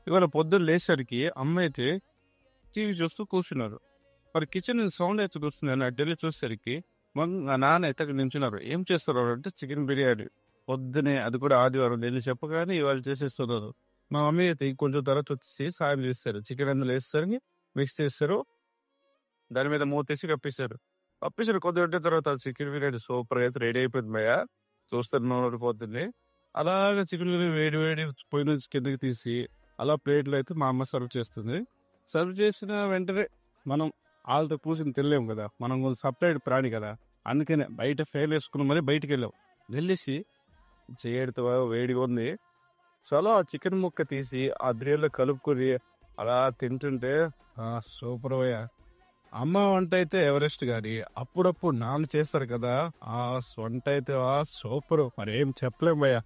ఇవాళ పొద్దున్న లేచేసరికి అమ్మ అయితే టీవీ చూస్తూ కూర్చున్నారు. మరి కిచెన్ సౌండ్ అయితే వస్తుంది. అటెళ్ళి చూసేసరికి మా నాన్న అయితే అక్కడ నించున్నారు. ఏం చేస్తున్నారు అంటే చికెన్ బిర్యానీ. పొద్దునే అది కూడా ఆదివారం నేను చెప్పగానే ఇవాళ చేసేస్తున్నారు. మా మమ్మీ అయితే ఇంకొంచెం తర్వాత వచ్చేసి సాయం చేస్తారు. చికెన్ అందులో వేసేసరికి మిక్స్ చేస్తారు. దాని మీద మూతేసి కప్పేసారు. కప్పేసారు కొద్ది గంటల తర్వాత చికెన్ బిర్యానీ సూపర్‌గా అయితే రెడీ అయిపోయింది భయ్యా. చూస్తే నోరూరిపోతుంది. అలాగా చికెన్ బిర్యానీ వేడి వేడి పొయ్యి నుంచి కిందకి తీసి అలా ప్లేట్‌లో అయితే మా అమ్మ సర్వ్ చేస్తుంది. సర్వ్ చేసిన వెంటనే మనం ఆళ్ళతో కూర్చొని తినలేము కదా! మనం కొంచెం సెపరేట్ ప్రాణి కదా! అందుకనే బయట ఫేలేసుకొని మరి బయటికెళ్ళాం. వెళ్ళేసి చేయడితో వేడిగా ఉంది. సో, అలా ఆ చికెన్ ముక్క తీసి ఆ బిర్యానీలో కలుపుకొని అలా తింటుంటే సూపర్ భయ్యా! అమ్మ వంట అయితే ఎవరెస్ట్ గాని, అప్పుడప్పుడు నాన్న చేస్తారు కదా! వంట అయితే సూపరు. మరేం చెప్పలేం భయ్యా!